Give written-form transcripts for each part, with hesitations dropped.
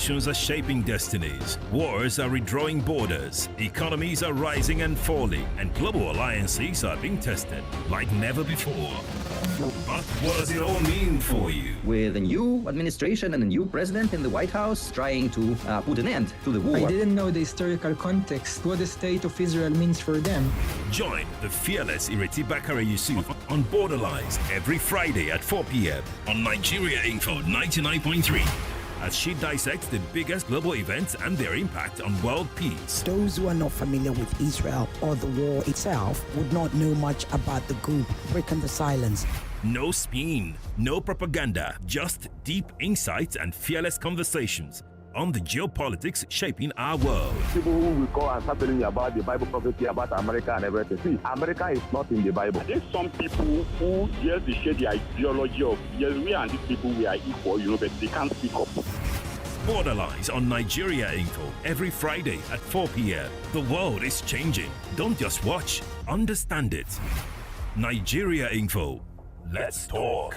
Nations are shaping destinies, wars are redrawing borders, economies are rising and falling, and global alliances are being tested like never before. But what does it all mean for you? With a new administration and a new president in the White House trying to put an end to the war. I didn't know the historical context, what the state of Israel means for them. Join the fearless Ireti Bakare-Yusuf on Borderlines every Friday at 4 p.m. on Nigeria Info 99.3 as she dissects the biggest global events and their impact on world peace. Those who are not familiar with Israel or the war itself would not know much about the group breaking the silence. No spin, no propaganda, just deep insights and fearless conversations on the geopolitics shaping our world. People who will call and start telling you about the Bible prophecy about America and everything. See, America is not in the Bible. There's some people who, yes, they share the ideology of, yes, we and these people, we are equal, but they can't speak up. Borderlines on Nigeria Info every Friday at 4 p.m. The world is changing. Don't just watch, understand it. Nigeria Info. Let's talk.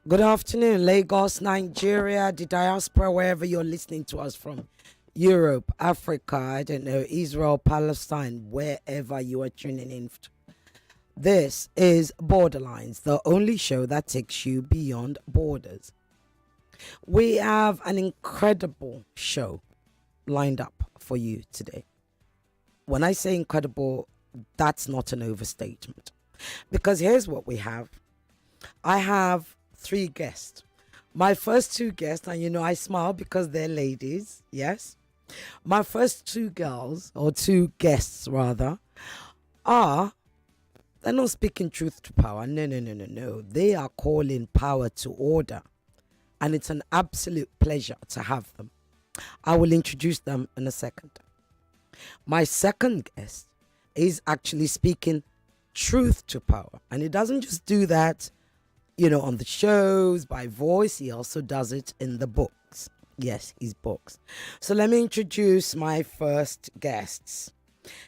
Good afternoon, Lagos, Nigeria, the diaspora, wherever you're listening to us from. Europe, Africa, I don't know, Israel, Palestine, wherever you are tuning in. This is Borderlines, the only show that takes you beyond borders. We have an incredible show lined up for you today. When I say incredible, that's not an overstatement. Because here's what we have. I have 3 guests. My first 2 guests, and I smile because they're ladies, yes. My first 2 girls, or 2 guests rather, they're not speaking truth to power. No. They are calling power to order. And it's an absolute pleasure to have them. I will introduce them in a second. My second guest is actually speaking truth to power. And he doesn't just do that on the shows, by voice. He also does it in the books. Yes, his books. So let me introduce my first guests.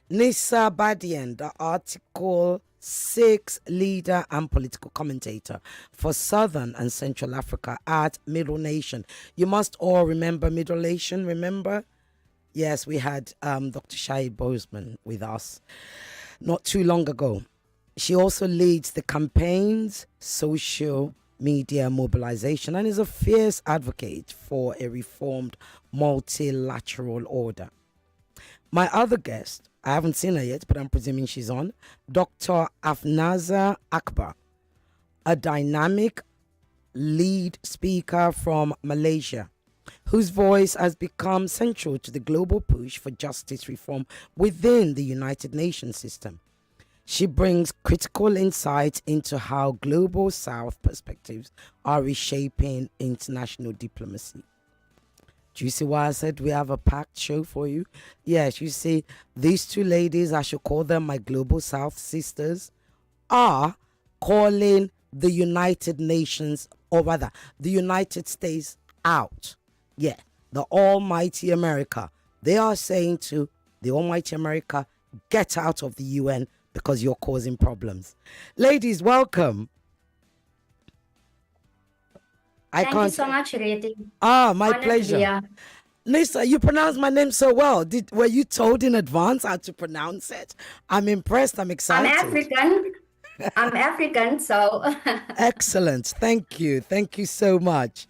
Nisa Bardien, the Article 6 leader and political commentator for Southern and Central Africa at Middle Nation. You must all remember Middle Nation, remember? Yes, we had Dr. Shai Bozeman with us not too long ago. She also leads the campaign's social media mobilization and is a fierce advocate for a reformed multilateral order. My other guest, I haven't seen her yet, but I'm presuming she's on, Dr. Afnizar Akbar, a dynamic lead speaker from Malaysia, whose voice has become central to the global push for justice reform within the United Nations system. She brings critical insight into how global South perspectives are reshaping international diplomacy. Do you see why I said we have a packed show for you? Yes, you see, these 2 ladies, I should call them my global South sisters, are calling the United Nations, or rather, the United States out. Yeah, the almighty America. They are saying to the almighty America, get out of the UN, because you're causing problems. Ladies, welcome. Thank you so much, Ireti. My pleasure. Nisa, you pronounce my name so well. Were you told in advance how to pronounce it? I'm impressed. I'm excited. I'm African, so. Excellent. Thank you. Thank you so much.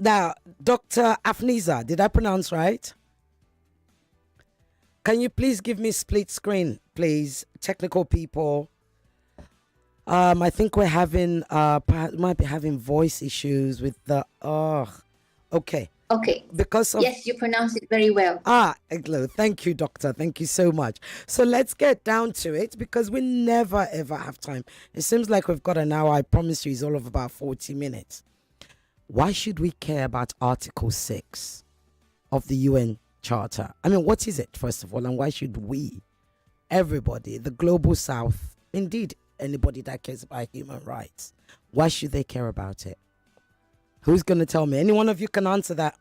Now, Dr. Afnizar, did I pronounce right? Can you please give me split screen, please? Technical people. I think we're having, might be having voice issues with the, okay. Okay. Because of, yes, you pronounce it very well. Eglo. Thank you, doctor. Thank you so much. So let's get down to it because we never, ever have time. It seems like we've got an hour. I promise you it's all of about 40 minutes. Why should we care about Article 6 of the UN Charter. I mean, what is it, first of all, and why should we, everybody, the global south, indeed anybody that cares about human rights, why should they care about it? Who's going to tell me? Any one of you can answer that.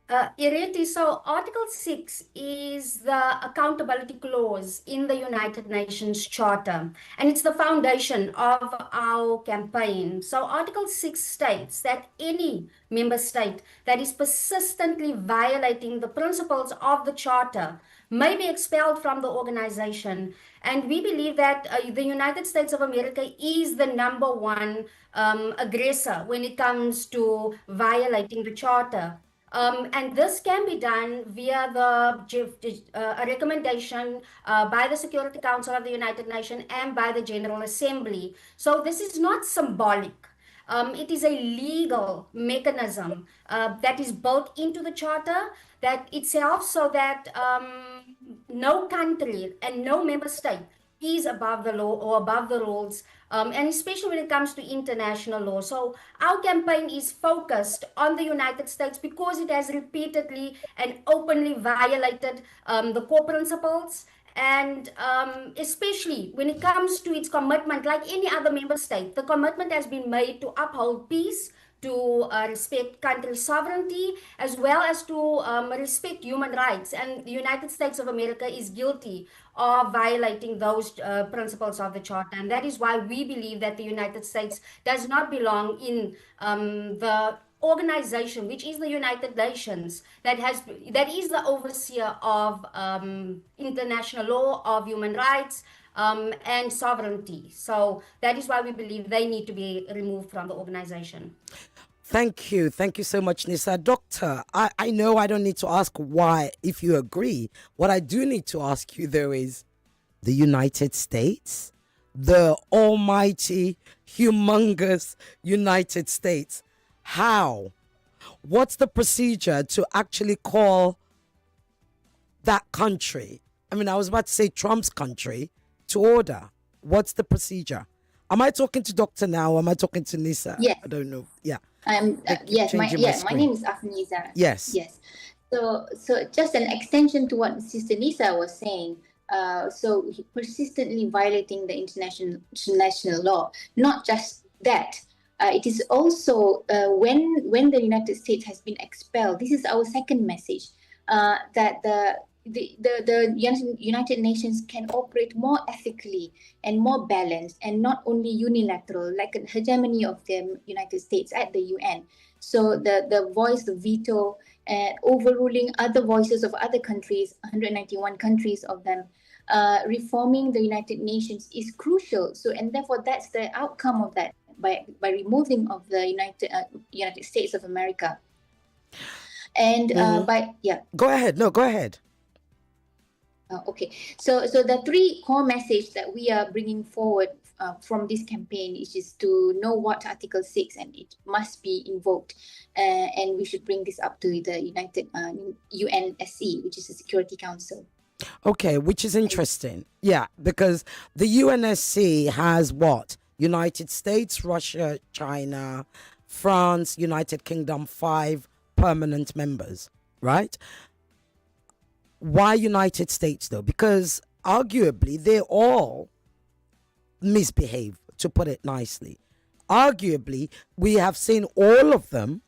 Ireti, so Article 6 is the accountability clause in the United Nations Charter, and it's the foundation of our campaign. So Article 6 states that any member state that is persistently violating the principles of the Charter may be expelled from the organization. And we believe that the United States of America is the number one aggressor when it comes to violating the Charter. And this can be done via a recommendation by the Security Council of the United Nations and by the General Assembly. So this is not symbolic. It is a legal mechanism that is built into the Charter that itself, so that no country and no member state is above the law or above the rules, and especially when it comes to international law. So our campaign is focused on the United States because it has repeatedly and openly violated the core principles, and especially when it comes to its commitment, like any other member state, the commitment has been made to uphold peace, to respect country sovereignty, as well as to respect human rights. And the United States of America is guilty of violating those principles of the Charter. And that is why we believe that the United States does not belong in the organization, which is the United Nations, that is the overseer of international law, of human rights, and sovereignty. So that is why we believe they need to be removed from the organization. Thank you. Thank you so much, Nisa. Doctor, I know I don't need to ask why, if you agree. What I do need to ask you, though, is the United States, the almighty, humongous United States. How? What's the procedure to actually call that country? I mean, I was about to say Trump's country to order. What's the procedure? Am I talking to Doctor now, or am I talking to Nisa? Yes. I don't know. Yeah. Yes, my name is Afnizar. Yes. Yes. So just an extension to what Sister Nisa was saying. So persistently violating the international law. Not just that. It is also when the United States has been expelled. This is our second message. That the United Nations can operate more ethically and more balanced, and not only unilateral, like a hegemony of the United States at the UN. So the voice, the veto, and overruling other voices of other countries, 191 countries of them, reforming the United Nations is crucial. So, and therefore that's the outcome of that, by removing of the United States of America. And Go ahead. No, go ahead. Okay, so the three core message that we are bringing forward from this campaign is just to know what Article 6, and it must be invoked, and we should bring this up to the United UNSC, which is the Security Council. Okay, which is interesting. Yeah, because the UNSC has what? United States, Russia, China, France, United Kingdom, 5 permanent members, right? Why United States, though? Because arguably they all misbehave, to put it nicely. Arguably, we have seen all of them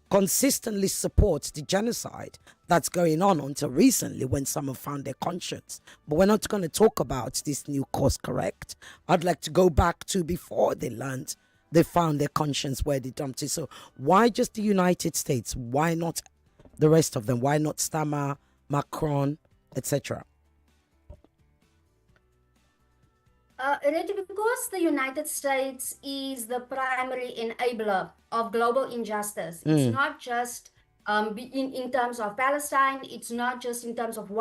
consistently support the genocide that's going on until recently, when some have found their conscience. But we're not going to talk about this new course correct. I'd like to go back to before they found their conscience, where they dumped it. So why just the United States? Why not the rest of them? Why not Stammer, Macron, etc.? Because the United States is the primary enabler of global injustice. It's not just in terms of Palestine. It's not just in terms of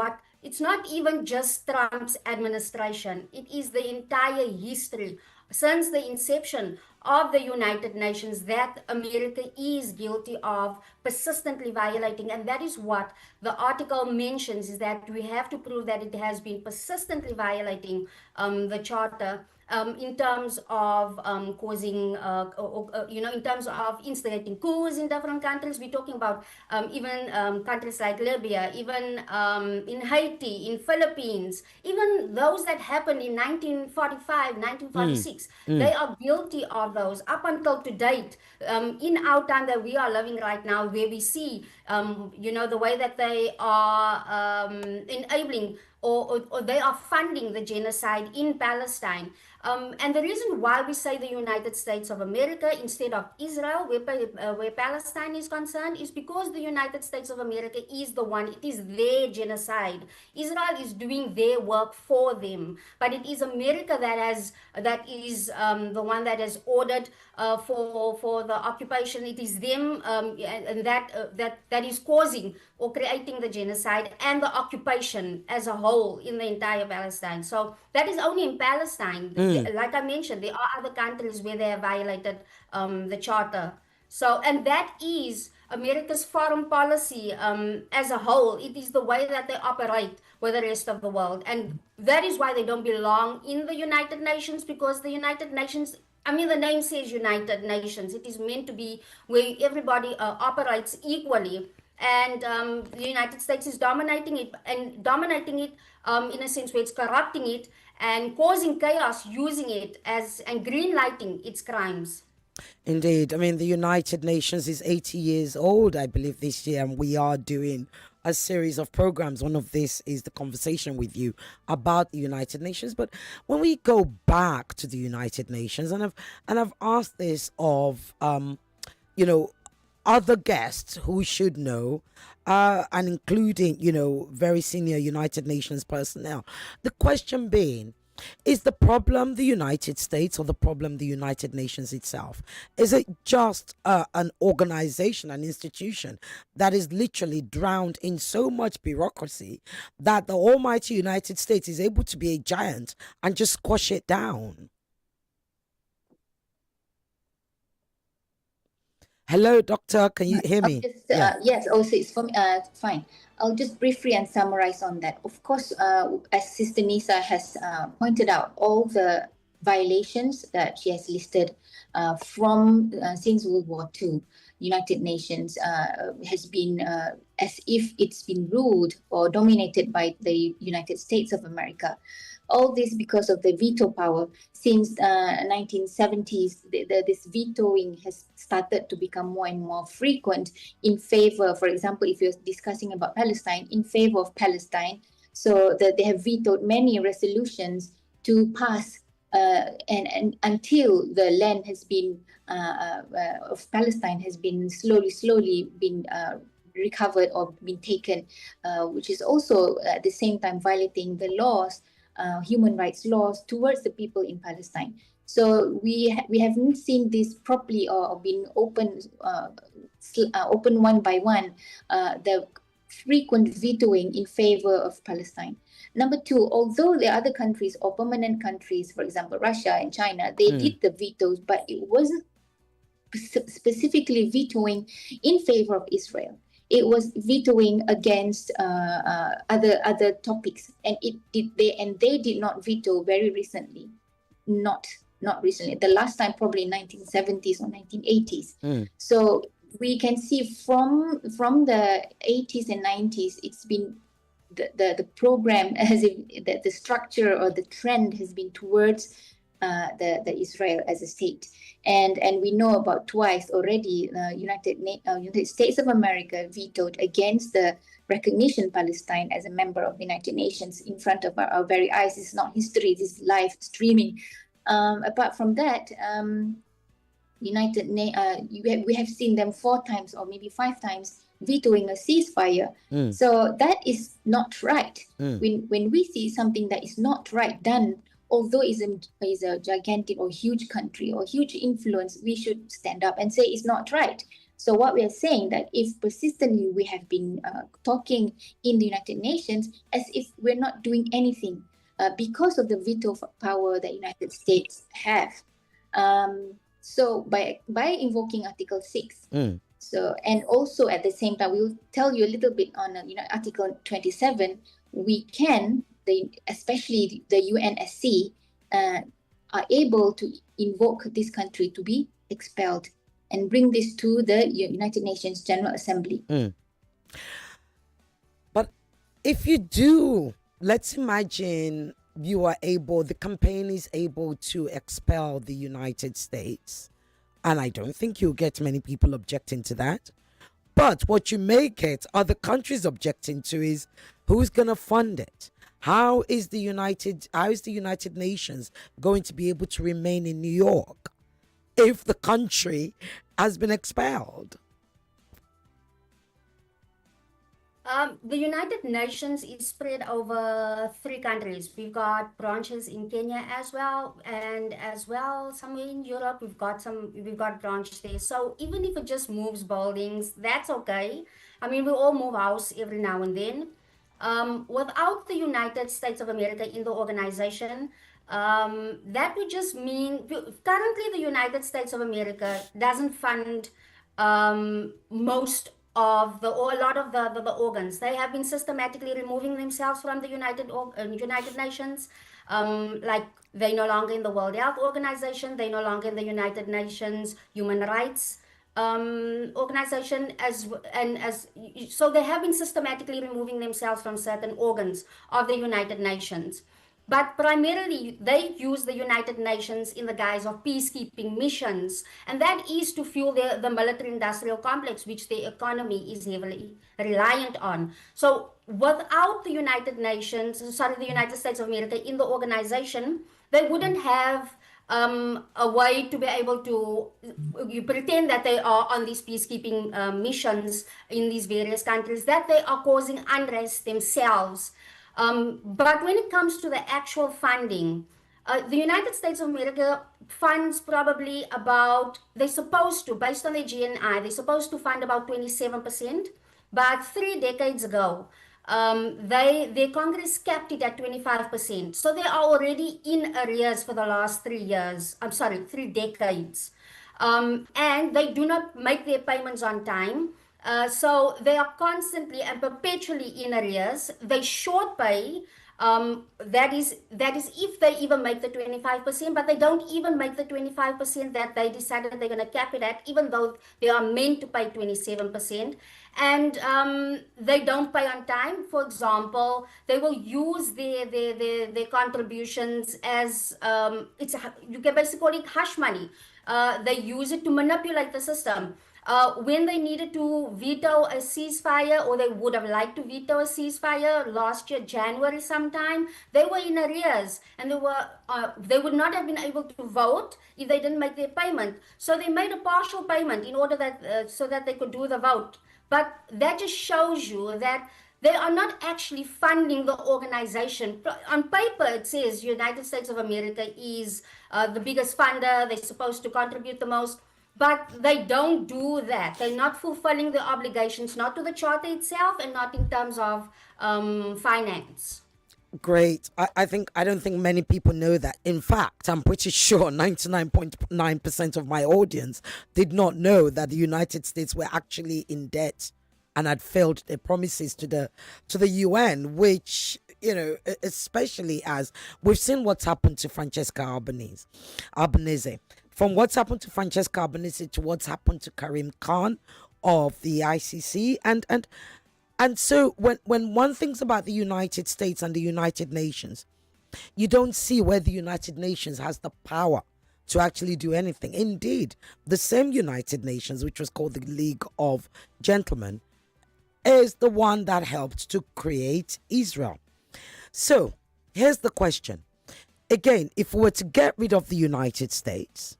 it's not even just Trump's administration. It is the entire history since the inception of the United Nations that America is guilty of persistently violating. And that is what the article mentions, is that we have to prove that it has been persistently violating the Charter in terms of causing, in terms of instigating coups in different countries. We're talking about even countries like Libya, even in Haiti, in Philippines, even those that happened in 1945, 1946. They are guilty of those up until to date. In our time that we are living right now, where we see, the way that they are enabling or they are funding the genocide in Palestine. And the reason why we say the United States of America instead of Israel, where Palestine is concerned, is because the United States of America is the one, it is their genocide. Israel is doing their work for them, but it is America that is the one that has ordered for the occupation. It is them, and that is causing or creating the genocide and the occupation as a whole in the entire Palestine. So that is only in Palestine. Like I mentioned, there are other countries where they have violated the charter. So, and that is America's foreign policy as a whole. It is the way that they operate with the rest of the world. And that is why they don't belong in the United Nations, because the United Nations, I mean, the name says United Nations. It is meant to be where everybody operates equally. And the United States is dominating it in a sense where it's corrupting it and causing chaos, using it and green lighting its crimes. Indeed. I mean, the United Nations is 80 years old, I believe, this year, and we are doing a series of programs. One of this is the conversation with you about the United Nations. But when we go back to the United Nations, and I've asked this of other guests who should know, and including, very senior United Nations personnel. The question being, is the problem the United States or the problem the United Nations itself? Is it just an organization, an institution that is literally drowned in so much bureaucracy that the almighty United States is able to be a giant and just squash it down? Hello, doctor. Can you hear me? Yes, also it's fine. I'll just briefly and summarize on that. Of course, as Sister Nisa has pointed out, all the violations that she has listed from since World War II, United Nations has been as if it's been ruled or dominated by the United States of America. All this because of the veto power. Since 1970s, this vetoing has started to become more and more frequent in favor, for example, if you're discussing about Palestine, in favor of Palestine. So that they have vetoed many resolutions to pass and until the land has been of Palestine has been slowly been recovered or been taken, which is also at the same time violating the laws, human rights laws towards the people in Palestine. So we haven't seen this properly or been open one by one, the frequent vetoing in favor of Palestine. Number two, although the other countries or permanent countries, for example, Russia and China, they did the vetoes, but it wasn't specifically vetoing in favor of Israel. It was vetoing against other topics, and they did not veto very recently. Not recently. The last time probably in 1970s or 1980s. So we can see from the 80s and 90s, it's been the program the structure or the trend has been towards the Israel as a state, and we know about twice already. United States of America vetoed against the recognition Palestine as a member of the United Nations in front of our very eyes. It's not history; it is live streaming. Apart from that, we have seen them 4 times or maybe 5 times vetoing a ceasefire. So that is not right. When we see something that is not right done, although is a gigantic or huge country or huge influence, we should stand up and say it's not right. So what we are saying that if persistently we have been talking in the United Nations as if we're not doing anything because of the veto power that United States have. So by invoking Article 6, so and also at the same time, we will tell you a little bit on Article 27. We can, especially the UNSC, are able to invoke this country to be expelled and bring this to the United Nations General Assembly. But if you do, let's imagine the campaign is able to expel the United States, and I don't think you'll get many people objecting to that. But what you may get other countries objecting to is who's going to fund it? How is the United Nations going to be able to remain in New York if the country has been expelled? The United Nations is spread over 3 countries. We've got branches in Kenya as well, and as well somewhere in Europe we've got branches there. So even if it just moves buildings, that's okay. I mean, we all move house every now and then. Without the United States of America in the organization, that would just mean currently the United States of America doesn't fund most of or a lot of the organs. They have been systematically removing themselves from the United Nations. Like they're no longer in the World Health Organization, they're no longer in the United Nations Human Rights Organization, so they have been systematically removing themselves from certain organs of the United Nations. But primarily, they use the United Nations in the guise of peacekeeping missions, and that is to fuel the military-industrial complex, which the economy is heavily reliant on. So without the United States of America in the organization, they wouldn't have a way to be able to pretend that they are on these peacekeeping missions in these various countries, that they are causing unrest themselves. But when it comes to the actual funding, the United States of America funds probably they're supposed to, based on their GNI, they're supposed to fund about 27%. But 3 decades ago, their Congress capped it at 25%. So they are already in arrears for the last 3 decades. And they do not make their payments on time. So they are constantly and perpetually in arrears. They short pay. That is if they even make the 25%, but they don't even make the 25% that they decided they're going to cap it at, even though they are meant to pay 27%. And they don't pay on time. For example, they will use their contributions as you can basically call it hush money. They use it to manipulate the system. When they needed to veto a ceasefire, or they would have liked to veto a ceasefire last year, January sometime, they were in arrears, and they would not have been able to vote if they didn't make their payment. So they made a partial payment in order that so that they could do the vote. But that just shows you that they are not actually funding the organization. On paper, it says United States of America is the biggest funder. They're supposed to contribute the most. But they don't do that. They're not fulfilling the obligations, not to the charter itself and not in terms of finance. Great. I don't think many people know that. In fact, I'm pretty sure 99.9% of my audience did not know that the United States were actually in debt and had failed their promises to the UN, which, you know, especially as we've seen what's happened to Francesca Albanese. From what's happened to Francesca Albanese to what's happened to Karim Khan of the ICC. And so when one thinks about the United States and the United Nations, you don't see where the United Nations has the power to actually do anything. Indeed, the same United Nations, which was called the League of Gentlemen, is the one that helped to create Israel. So here's the question. Again, if we were to get rid of the United States,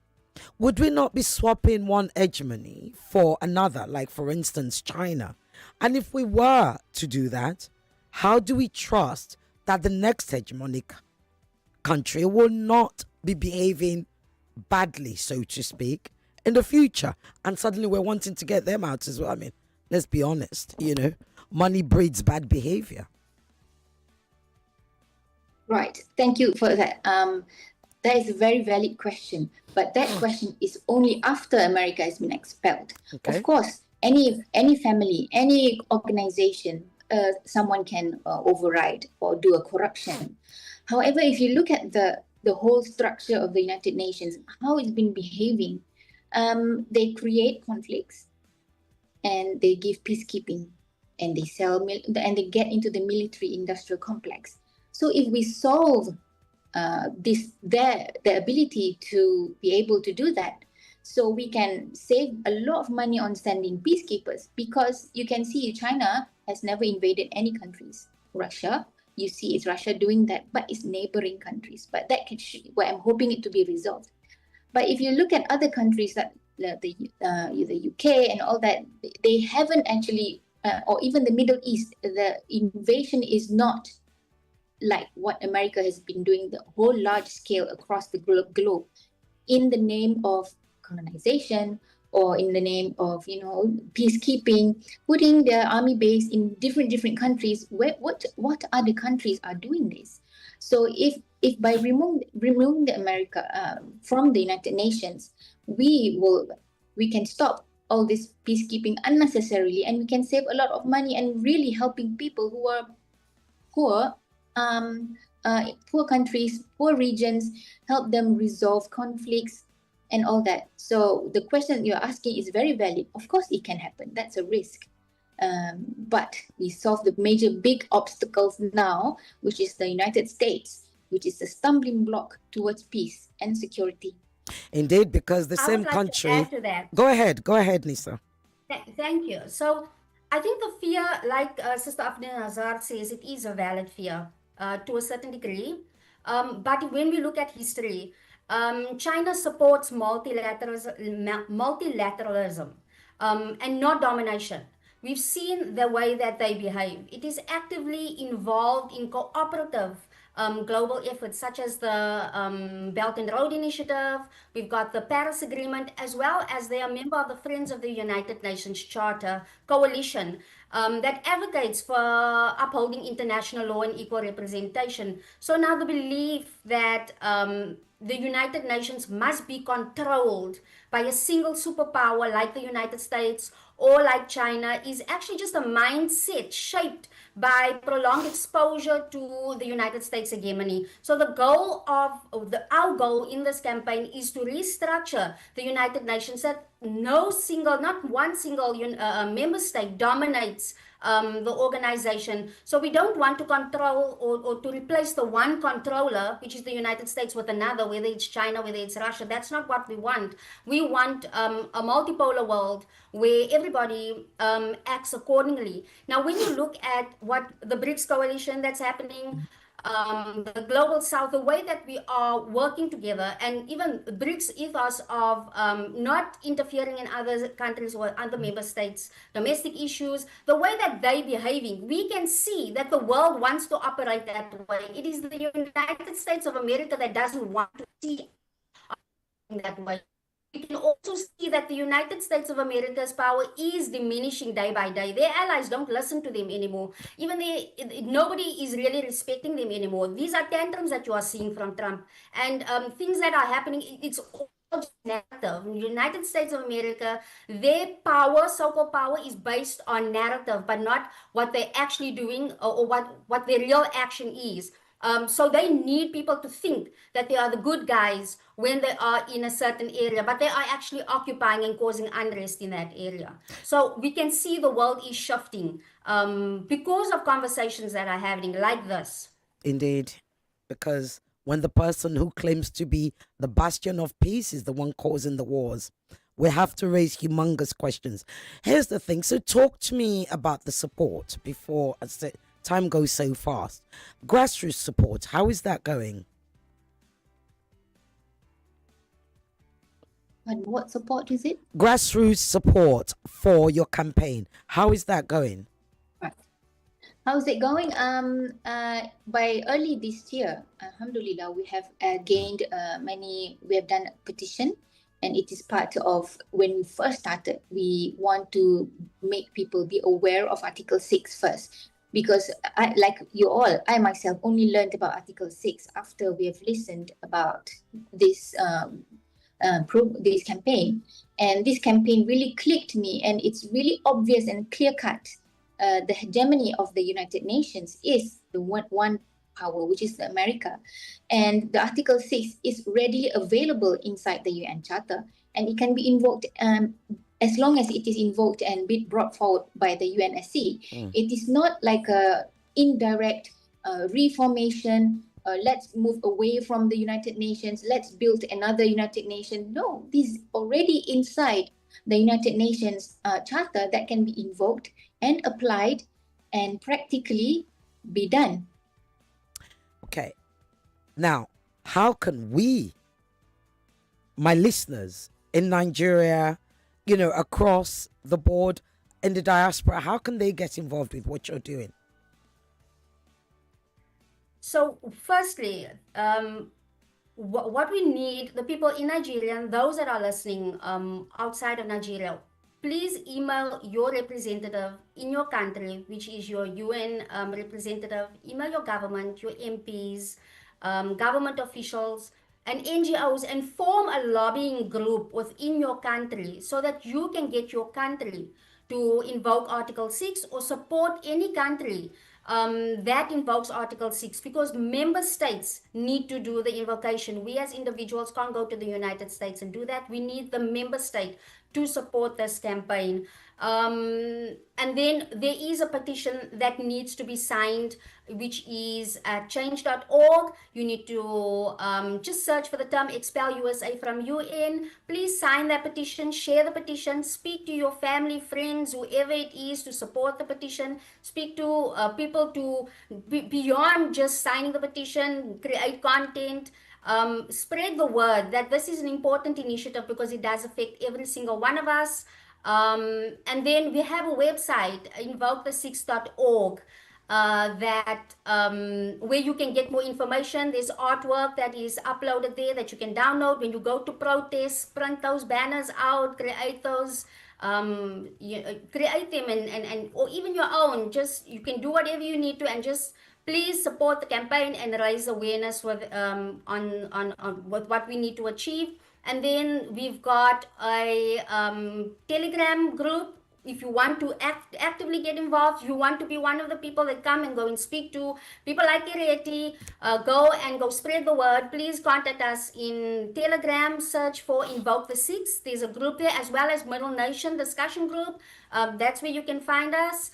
would we not be swapping one hegemony for another, like, for instance, China? And if we were to do that, how do we trust that the next hegemonic country will not be behaving badly, so to speak, in the future? And suddenly we're wanting to get them out as well. I mean, let's be honest, you know, money breeds bad behavior. Right. Thank you for that. That is a very valid question. But that question is only after America has been expelled. Okay. Of course, any family, any organization, someone can override or do a corruption. However, if you look at the the whole structure of the United Nations, how it's been behaving. They create conflicts and they give peacekeeping and they sell and they get into the military industrial complex. So if we solve their ability to be able to do that, so we can save a lot of money on sending peacekeepers, because you can see China has never invaded any countries. Russia, you see, it's Russia doing that, but it's neighboring countries. But that can, well, I'm hoping it to be resolved. But if you look at other countries like the UK and all that, they haven't actually, or even the Middle East, the invasion is not like what America has been doing, the whole large scale across the globe in the name of colonization or in the name of, peacekeeping, putting their army base in different countries. What other countries are doing this? So if by removing the America from the United Nations, we can stop all this peacekeeping unnecessarily, and we can save a lot of money and really helping people who are poor, poor countries, poor regions, help them resolve conflicts and all that. So the question you're asking is very valid. Of course it can happen. That's a risk. But we solve the major big obstacles now, which is the United States, which is a stumbling block towards peace and security. Indeed, because the same country. To add to that. Go ahead, Nisa. Thank you. So I think the fear, like Sister Afnizar says, it is a valid fear to a certain degree. But when we look at history, China supports multilateralism and not domination. We've seen the way that they behave. It is actively involved in cooperative global efforts such as the Belt and Road Initiative. We've got the Paris Agreement, as well as they are a member of the Friends of the United Nations Charter coalition that advocates for upholding international law and equal representation. So now the belief that the United Nations must be controlled by a single superpower like the United States or like China is actually just a mindset shaped by prolonged exposure to the United States hegemony. So the goal of our goal in this campaign is to restructure the United Nations that not one single member state dominates the organization. So we don't want to control or to replace the one controller, which is the United States, with another, whether it's China, whether it's Russia. That's not what we want. We want a multipolar world where everybody acts accordingly. Now, when you look at what the BRICS coalition that's happening, the global south, the way that we are working together, and even BRICS ethos of not interfering in other countries or other member states' domestic issues, the way that they're behaving, we can see that the world wants to operate that way. It is the United States of America that doesn't want to see that way. We can also see that the United States of America's power is diminishing day by day. Their allies don't listen to them anymore. Even nobody is really respecting them anymore. These are tantrums that you are seeing from Trump. And things that are happening, it's all just narrative. In the United States of America, their power, so-called power, is based on narrative, but not what they're actually doing or what their real action is. So they need people to think that they are the good guys when they are in a certain area, but they are actually occupying and causing unrest in that area. So we can see the world is shifting because of conversations that are happening like this. Indeed, because when the person who claims to be the bastion of peace is the one causing the wars, we have to raise humongous questions. Here's the thing. So talk to me about the support before I said, time goes so fast. Grassroots support, how is that going? And what support is it? Grassroots support for your campaign. How is that going? How's it going? By early this year, alhamdulillah, we have gained we have done a petition, and it is part of when we first started, we want to make people be aware of Article 6 first. Because I myself only learned about Article 6 after we have listened about this this campaign. And this campaign really clicked me, and it's really obvious and clear-cut. The hegemony of the United Nations is the one power, which is America. And the Article 6 is readily available inside the UN Charter, and it can be invoked as long as it is invoked and be brought forward by the UNSC. It is not like a indirect reformation. Let's move away from the United Nations. Let's build another United Nation. No, this is already inside the United Nations Charter that can be invoked and applied and practically be done. Okay. Now, how can we, my listeners in Nigeria, across the board in the diaspora, how can they get involved with what you're doing? So firstly, what we need, the people in Nigeria and those that are listening outside of Nigeria, please email your representative in your country, which is your UN representative. Email your government, your MPs, government officials, and NGOs, and form a lobbying group within your country so that you can get your country to invoke Article 6 or support any country that invokes Article 6, because member states need to do the invocation. We as individuals can't go to the United States and do that. We need the member state to support this campaign. And then there is a petition that needs to be signed, which is at change.org. You need to just search for the term Expel USA from UN. Please sign that petition, share the petition, speak to your family, friends, whoever it is, to support the petition. Speak to people to beyond just signing the petition, create content. Spread the word that this is an important initiative because it does affect every single one of us. And then we have a website, invokethe6.org, where you can get more information. There's artwork that is uploaded there that you can download when you go to protests. Print those banners out, create those, create them, and or even your own. Just, you can do whatever you need to, and just please support the campaign and raise awareness with with what we need to achieve. And then we've got a Telegram group. If you want to actively get involved, you want to be one of the people that come and go and speak to people like Ireti, go spread the word, please contact us in Telegram. Search for Invoke the Six. There's a group there, as well as Middle Nation discussion group. That's where you can find us.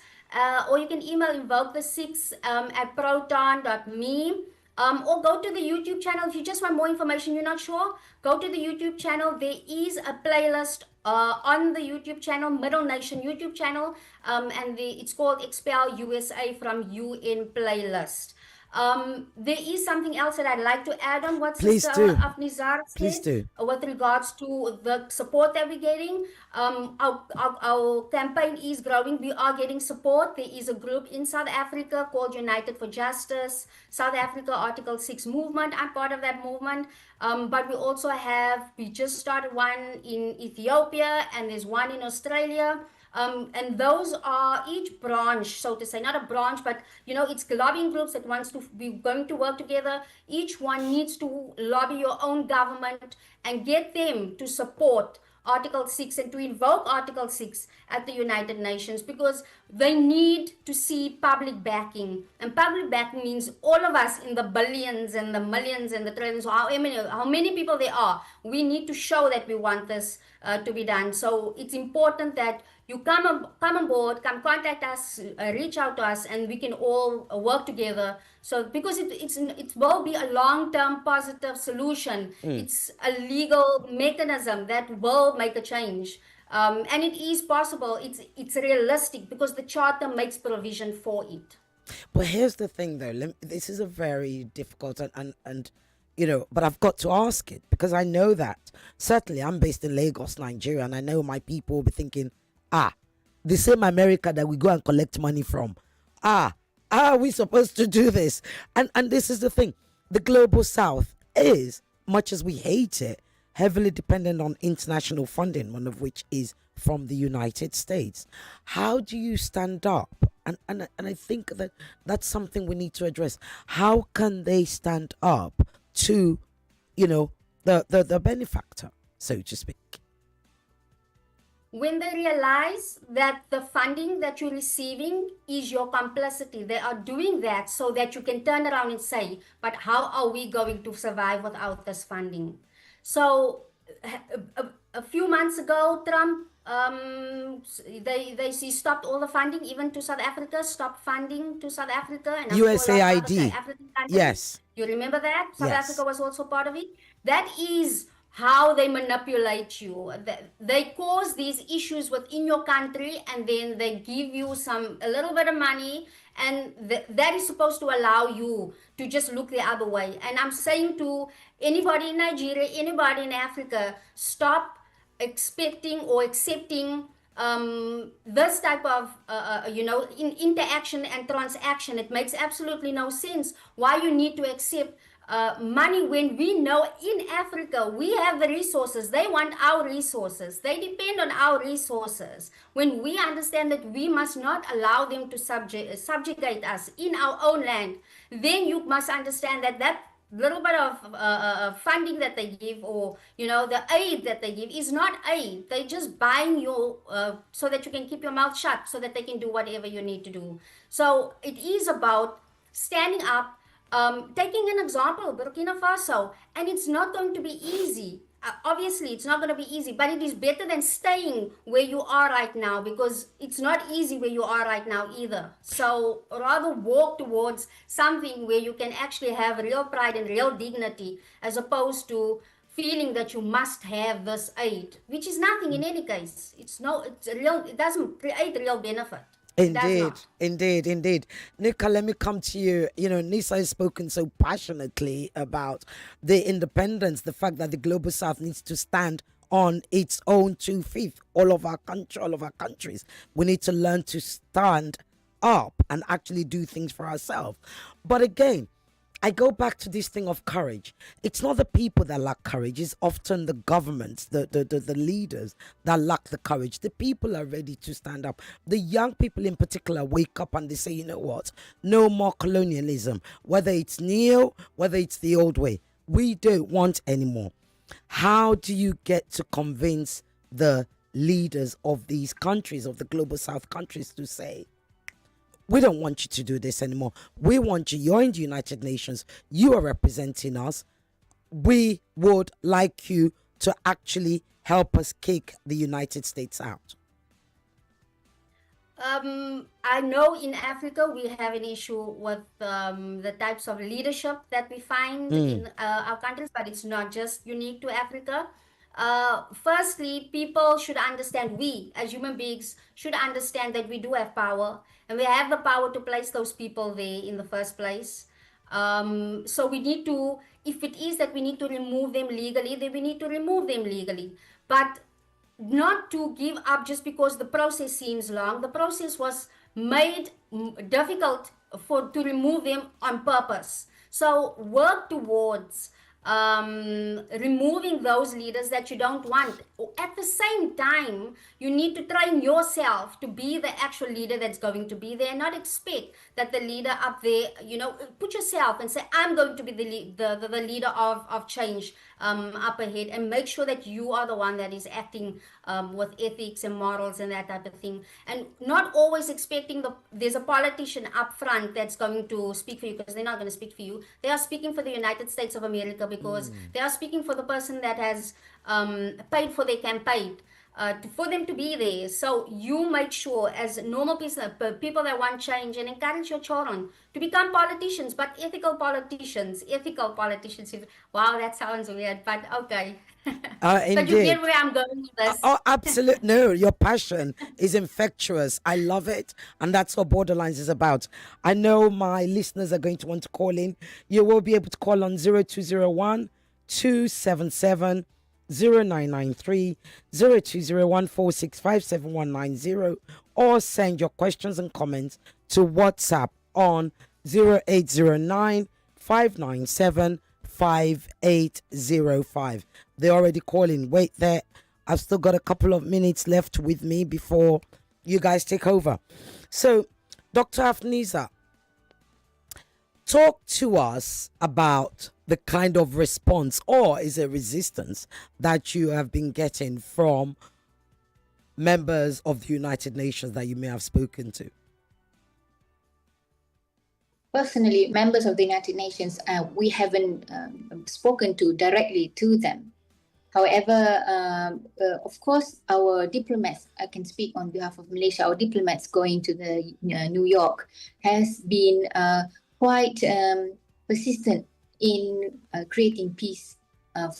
Or you can email invokethe6 at proton.me. Or go to the YouTube channel if you just want more information, you're not sure. Go to the YouTube channel. There is a playlist on the YouTube channel, Middle Nation YouTube channel, and it's called Expel USA from UN playlist. There is something else that I'd like to add on what Sister Afnizar said with regards to the support that we're getting. Our campaign is growing. We are getting support. There is a group in South Africa called United for Justice, South Africa Article 6 movement. I'm part of that movement. But we just started one in Ethiopia, and there's one in Australia. And those are each branch, so to say, not a branch, but it's lobbying groups that wants to be going to work together. Each one needs to lobby your own government and get them to support Article 6 and to invoke Article 6 at the United Nations, because they need to see public backing. And public backing means all of us in the billions and the millions and the trillions, how many people there are. We need to show that we want this to be done. So it's important that you come on board, come contact us, reach out to us, and we can all work together. So because it will be a long-term positive solution. It's a legal mechanism that will make a change. And it is possible. It's realistic because the charter makes provision for it. But here's the thing, though. This is a very difficult and but I've got to ask it, because I know that certainly I'm based in Lagos, Nigeria, and I know my people will be thinking, the same America that we go and collect money from. Are we supposed to do this? And this is the thing. The global south is, much as we hate it, heavily dependent on international funding, one of which is from the United States. How do you stand up? And I think that that's something we need to address. How can they stand up to, the benefactor, so to speak? when they realize that the funding that you're receiving is your complicity, they are doing that so that you can turn around and say, but how are we going to survive without this funding? So a few months ago, Trump, they stopped all the funding, even to South Africa, stopped funding to South Africa and USAID. African countries. Yes. You remember that? South Yes. Africa was also part of it. That is how they manipulate you. They cause these issues within your country, and then they give you a little bit of money, and that is supposed to allow you to just look the other way. And I'm saying to anybody in Nigeria, anybody in Africa, stop expecting or accepting this type of interaction and transaction. It makes absolutely no sense why you need to accept money when we know in Africa we have the resources. They want our resources, they depend on our resources. When we understand that we must not allow them to subjugate us in our own land, then you must understand that little bit of funding that they give, or the aid that they give, is not aid. They just buying you so that you can keep your mouth shut, so that they can do whatever you need to do. So it is about standing up, taking an example, Burkina Faso, and it's not going to be easy. Obviously, it's not going to be easy, but it is better than staying where you are right now, because it's not easy where you are right now either. So rather walk towards something where you can actually have real pride and real dignity, as opposed to feeling that you must have this aid, which is nothing in any case. It doesn't create real benefit. Indeed. Nika, let me come to you. Nisa has spoken so passionately about the independence, the fact that the global south needs to stand on its own 2 feet. All of our countries, we need to learn to stand up and actually do things for ourselves. But again, I go back to this thing of courage. It's not the people that lack courage. It's often the governments, the leaders that lack the courage. The people are ready to stand up. The young people in particular wake up and they say, you know what? No more colonialism. Whether it's new, whether it's the old way, we don't want anymore. How do you get to convince the leaders of these countries, of the global south countries, to say, we don't want you to do this anymore. We want you. You're in the United Nations. You are representing us. We would like you to actually help us kick the United States out. I know in Africa we have an issue with the types of leadership that we find in our countries, but it's not just unique to Africa. Firstly, people should understand, we as human beings should understand that we do have power, and we have the power to place those people there in the first place. So we need to, if it is that we need to remove them legally, then we need to remove them legally. But not to give up just because the process seems long. The process was made difficult to remove them on purpose. So work towards removing those leaders that you don't want. At the same time, you need to train yourself to be the actual leader that's going to be there, not expect that the leader up there, put yourself and say, I'm going to be the leader of change up ahead, and make sure that you are the one that is acting with ethics and morals and that type of thing, and not always expecting there's a politician up front that's going to speak for you, because they're not going to speak for you. They are speaking for the United States of America, because they are speaking for the person that has paid for their campaign for them to be there. So you make sure, as normal people that want change, and encourage your children to become politicians, but ethical politicians. Wow, that sounds weird, but okay. But you get where I'm going with this. Oh, absolutely. No, your passion is infectious. I love it. And that's what Borderlines is about. I know my listeners are going to want to call in. You will be able to call on 0201 277 0993, 0201 465 7190, or send your questions and comments to WhatsApp on 0809 597 5805. They're already calling. Wait there. I've still got a couple of minutes left with me before you guys take over. So, Dr. Afnizar, talk to us about the kind of response, or is it resistance, that you have been getting from members of the United Nations that you may have spoken to? Personally, members of the United Nations, we haven't spoken to directly to them. However, of course, our diplomats, I can speak on behalf of Malaysia, our diplomats going to the New York has been quite persistent in creating peace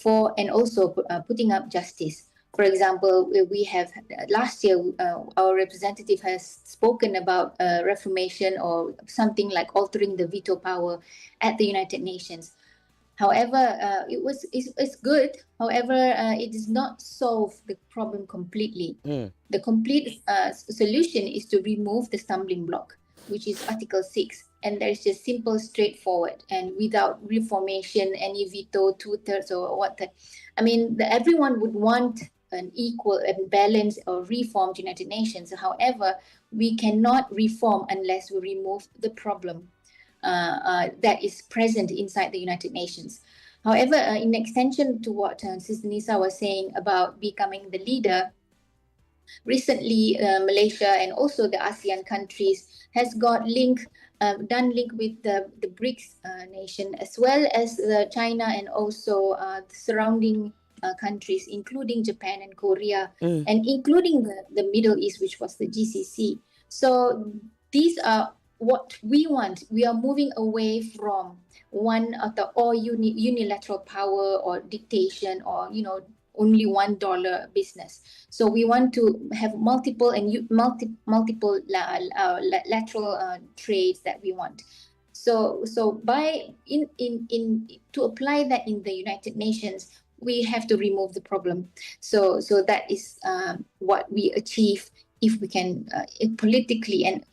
for and also putting up justice. For example, we have last year, our representative has spoken about reformation or something like altering the veto power at the United Nations. However, it's good. However, it does not solve the problem completely. The complete solution is to remove the stumbling block, which is Article 6. And there's just simple, straightforward, and without reformation, any veto, 2/3 or what. Everyone would want an equal and balanced or reformed United Nations. However, we cannot reform unless we remove the problem that is present inside the United Nations. However, in extension to what Sister Nisa was saying about becoming the leader, recently Malaysia and also the ASEAN countries has got done link with the BRICS nation, as well as China and also the surrounding countries, including Japan and Korea, and including the Middle East, which was the GCC. So these are what we want. We are moving away from one of the unilateral power or dictation or only $1 business. So we want to have multiple lateral trades that we want. So by to apply that in the United Nations, we have to remove the problem. So that is what we achieve if we can politically and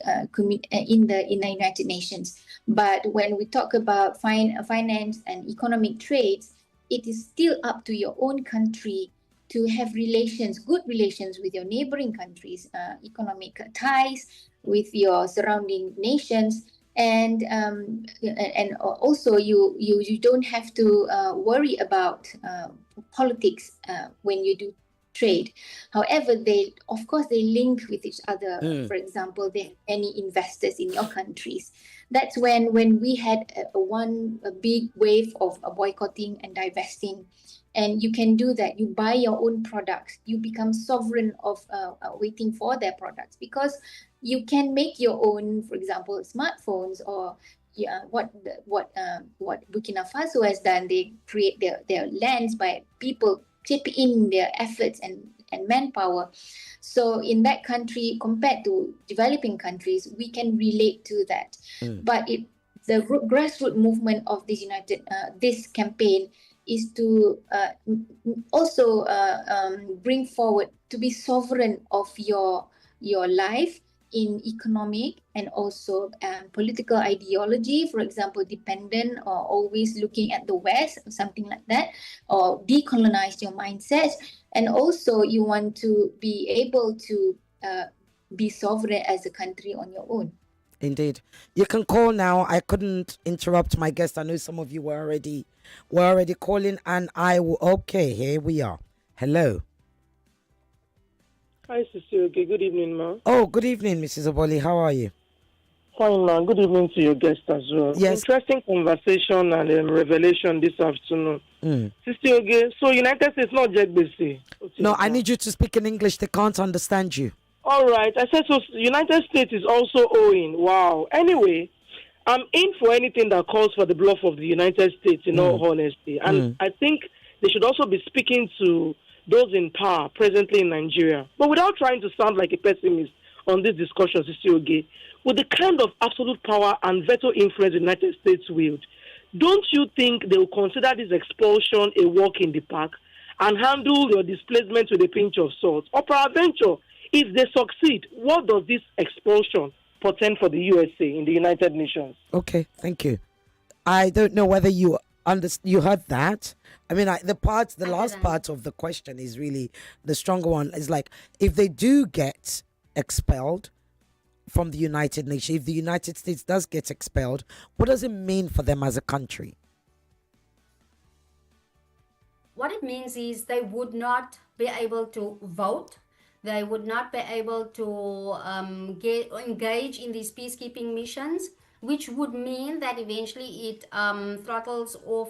in the United Nations. But when we talk about finance and economic trades, it is still up to your own country to have good relations with your neighboring countries, economic ties with your surrounding nations, and also you don't have to worry about politics when you do trade. However, they link with each other. For example, there are many investors in your countries. That's when we had a big wave of boycotting and divesting, and you can do that. You buy your own products. You become sovereign of waiting for their products, because you can make your own, for example, smartphones or what Burkina Faso has done. They create their lands by people chip in their efforts and manpower. So in that country, compared to developing countries, we can relate to that. But the grassroots movement of this campaign is to also bring forward to be sovereign of your life in economic and also political ideology, for example, dependent or always looking at the West or something like that, or decolonize your mindset. And also you want to be able to be sovereign as a country on your own. Indeed. You can call now. I couldn't interrupt my guest. I know some of you were already calling, and okay, here we are. Hello. Hi, Sister. Okay, good evening, ma. Oh, good evening, Mrs. Oboli. How are you? Fine, ma. Good evening to your guest as well. Yes. Interesting conversation and revelation this afternoon. Sister Oge, so United States not Jegbese. No, I need you to speak in English. They can't understand you. All right. I said so. United States is also owing. Wow. Anyway, I'm in for anything that calls for the bluff of the United States, in all honesty. And I think they should also be speaking to those in power presently in Nigeria. But without trying to sound like a pessimist on this discussion, Sister Oge, with the kind of absolute power and veto influence the United States wield, don't you think they will consider this expulsion a walk in the park and handle your displacement with a pinch of salt? Or peradventure, if they succeed, what does this expulsion portend for the USA in the United Nations? Okay, thank you. I don't know whether you heard that. I mean, the last part of the question is really the stronger one. Is like, if they do get expelled from the United Nations, if the United States does get expelled, what does it mean for them as a country? What it means is they would not be able to vote. They would not be able to engage in these peacekeeping missions, which would mean that eventually it throttles off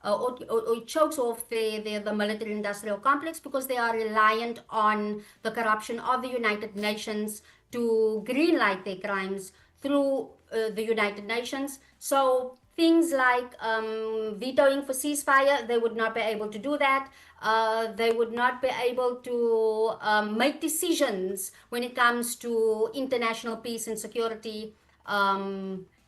or it chokes off the military industrial complex, because they are reliant on the corruption of the United Nations to greenlight their crimes through the United Nations. So things like vetoing for ceasefire, they would not be able to do that. They would not be able to make decisions when it comes to international peace and security.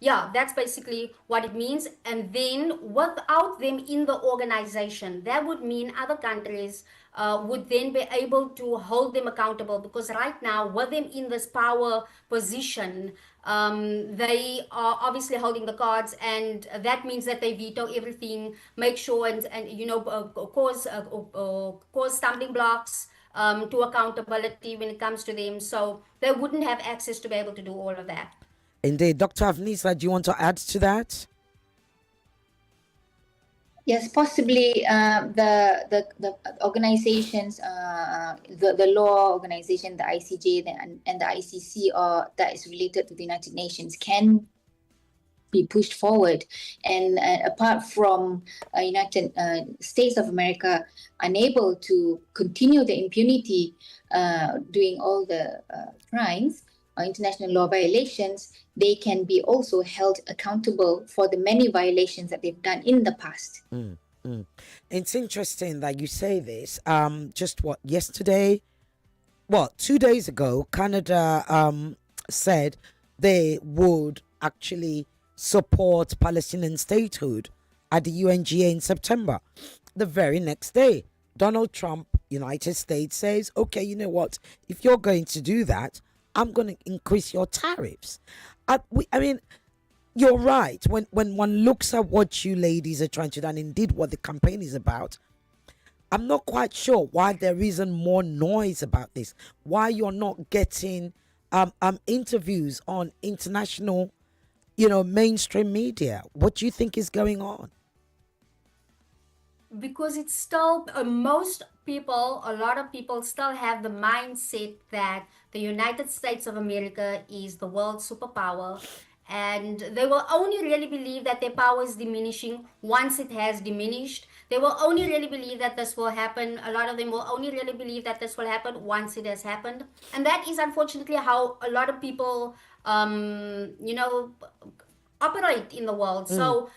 Yeah, that's basically what it means. And then without them in the organization, that would mean other countries would then be able to hold them accountable, because right now, with them in this power position, they are obviously holding the cards, and that means that they veto everything, make sure and you know, cause stumbling blocks to accountability when it comes to them. So they wouldn't have access to be able to do all of that. Indeed. Dr. Afnizar, do you want to add to that? Yes, possibly the organizations, the law organization, the ICJ and the ICC, that is related to the United Nations, can be pushed forward. And apart from United States of America unable to continue the impunity doing all the crimes or international law violations, they can be also held accountable for the many violations that they've done in the past. It's interesting that you say this. Just yesterday? Well, 2 days ago, Canada said they would actually support Palestinian statehood at the UNGA in September. The very next day, Donald Trump, United States, says, okay, you know what? If you're going to do that, I'm going to increase your tariffs. I mean, you're right. When one looks at what you ladies are trying to do, and indeed what the campaign is about, I'm not quite sure why there isn't more noise about this. Why you're not getting interviews on international, mainstream media. What do you think is going on? Because it's still, a lot of people still have the mindset that the United States of America is the world's superpower, and they will only really believe that their power is diminishing once it has diminished. They will only really believe that this will happen. A lot of them will only really believe that this will happen once it has happened. And that is unfortunately how a lot of people, operate in the world. So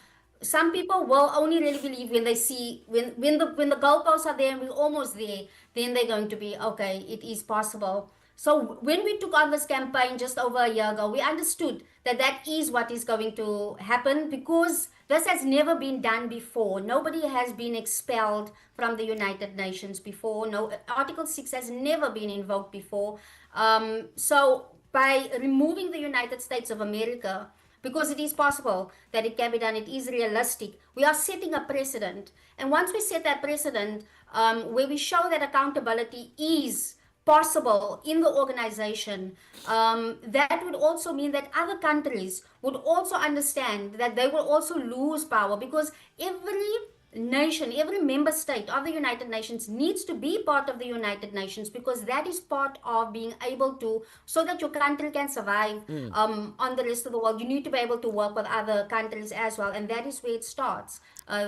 some people will only really believe when they see, when the goalposts are there and we're almost there, then they're going to be, okay, it is possible. So when we took on this campaign just over a year ago, we understood that that is what is going to happen, because this has never been done before. Nobody has been expelled from the United Nations before. No, Article 6 has never been invoked before. So by removing the United States of America, because it is possible that it can be done, it is realistic, we are setting a precedent. And once we set that precedent, where we show that accountability is possible in the organization, that would also mean that other countries would also understand that they will also lose power, because every nation, every member state of the United Nations needs to be part of the United Nations, because that is part of being able to, so that your country can survive on the rest of the world. You need to be able to work with other countries as well, and that is where it starts,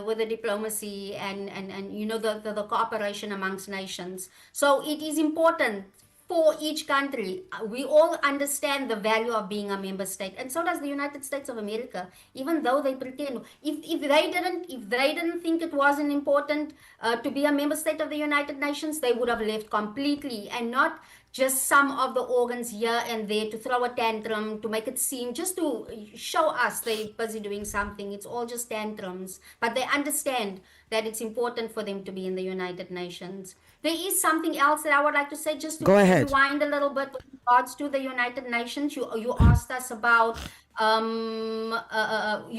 with the diplomacy and the cooperation amongst nations. So it is important for each country. We all understand the value of being a member state, and so does the United States of America, even though they pretend. If they didn't think it wasn't important to be a member state of the United Nations, they would have left completely, and not just some of the organs here and there to throw a tantrum, to make it seem, just to show us they're busy doing something. It's all just tantrums, but they understand that it's important for them to be in the United Nations. There is something else that I would like to say, just to rewind a little bit with regards to the United Nations. You asked us about,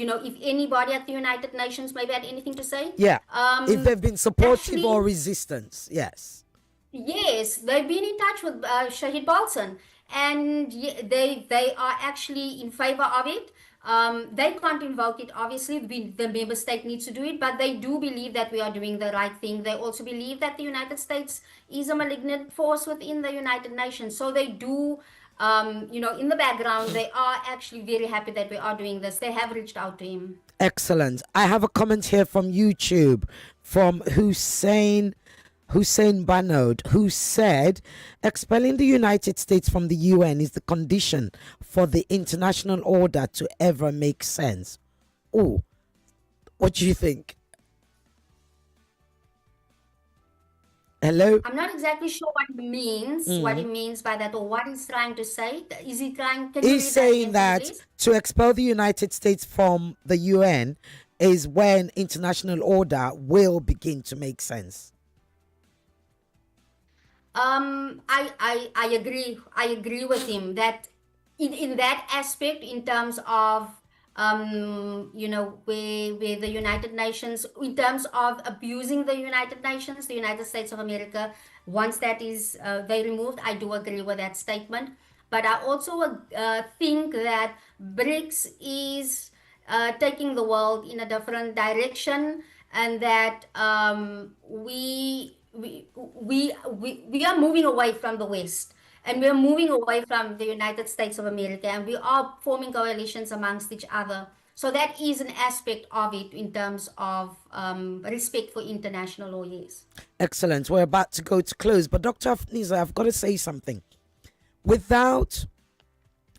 if anybody at the United Nations maybe had anything to say. Yeah, if they've been supportive or resistance, yes. Yes, they've been in touch with Shahid Balsan, and they are actually in favor of it. They can't invoke it, obviously. The member state needs to do it, but they do believe that we are doing the right thing. They also believe that the United States is a malignant force within the United Nations. So they do, in the background, they are actually very happy that we are doing this. They have reached out to him. Excellent. I have a comment here from YouTube from Hussein Banod, who said expelling the United States from the UN is the condition for the international order to ever make sense. Oh, what do you think? Hello? I'm not exactly sure what he means, what he means by that, or what he's trying to say. Is he trying? Can you He's read saying that that again, please? to expel the United States from the UN is when international order will begin to make sense. I agree. I agree with him that in that aspect, in terms of where the United Nations, in terms of abusing the United Nations, the United States of America, once that is they removed, I do agree with that statement. But I also think that BRICS is taking the world in a different direction, and that we are moving away from the West, and we're moving away from the United States of America, and we are forming coalitions amongst each other. So that is an aspect of it in terms of respect for international law. Yes. Excellent. We're about to go to close, but Dr. Afnizar, I've got to say something. Without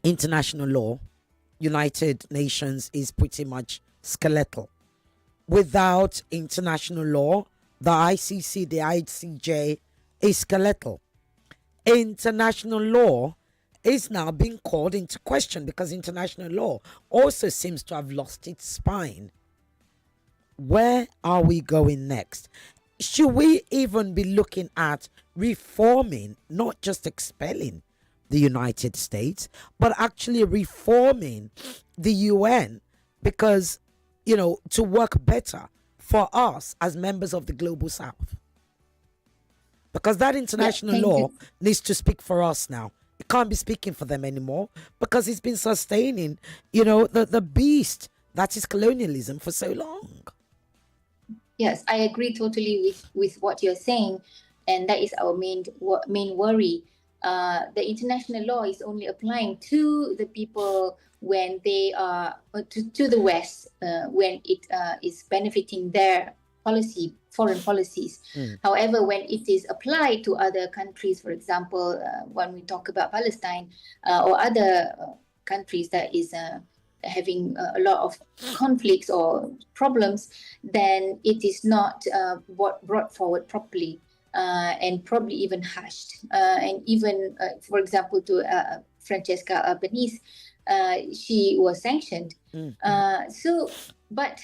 international law, United Nations is pretty much skeletal. Without international law, the ICC, the ICJ is skeletal. International law is now being called into question because international law also seems to have lost its spine. Where are we going next? Should we even be looking at reforming, not just expelling the United States, but actually reforming the UN because, to work better for us as members of the global South? Because that international law needs to speak for us now. It can't be speaking for them anymore because it's been sustaining, the beast that is colonialism for so long. Yes, I agree totally with what you're saying, and that is our main worry. The international law is only applying to the people when they are to the West, when it is benefiting their foreign policies. However, when it is applied to other countries, for example, when we talk about Palestine or other countries that is having a lot of conflicts or problems, then it is not brought forward properly and probably even hushed. And even, for example, to Francesca Albanese, she was sanctioned. But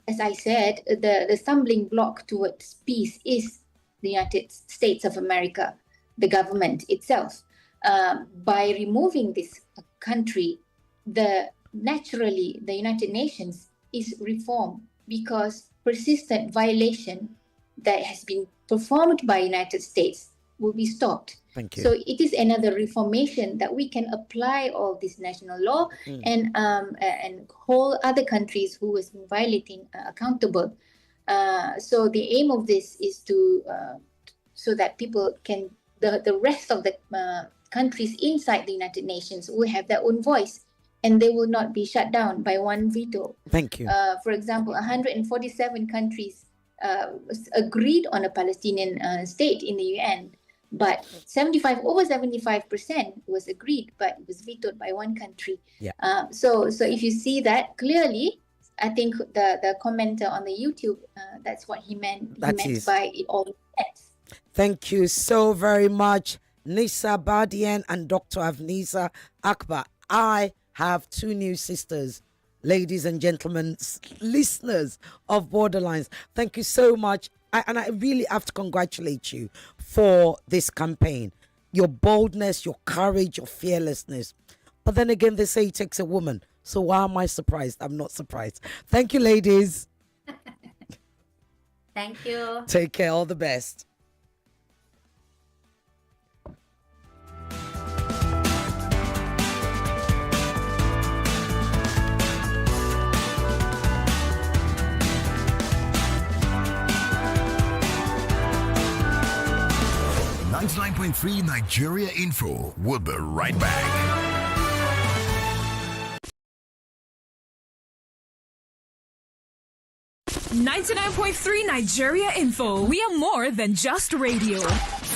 as I said, the stumbling block towards peace is the United States of America, the government itself. By removing this country, naturally the United Nations is reformed because persistent violation that has been performed by United States will be stopped. Thank you. So it is another reformation that we can apply all this national law and hold other countries who has been violating accountable. So the aim of this is to so that people can the rest of the countries inside the United Nations will have their own voice, and they will not be shut down by one veto. Thank you. For example, 147 countries agreed on a Palestinian state in the UN, but over 75% was agreed, but it was vetoed by one country. Yeah. So if you see that clearly, I think the commenter on the YouTube, that's what he meant. By it all makes sense. Thank you so very much, Nisa, Bardien, and Dr. Afnizar. Akbar, I have two new sisters, ladies and gentlemen, listeners of Borderlines. Thank you so much. And I really have to congratulate you for this campaign. Your boldness, your courage, your fearlessness. But then again, they say it takes a woman. So why am I surprised? I'm not surprised. Thank you, ladies. Thank you. Take care. All the best. 99.3 Nigeria Info. We'll be right back. 99.3 Nigeria Info. We are more than just radio.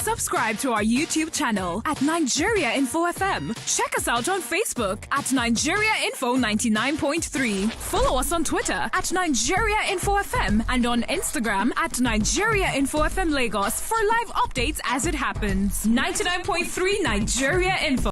Subscribe to our YouTube channel at Nigeria Info FM. Check us out on Facebook at Nigeria Info 99.3. Follow us on Twitter at Nigeria Info FM and on Instagram at Nigeria Info FM Lagos for live updates as it happens. 99.3 Nigeria Info.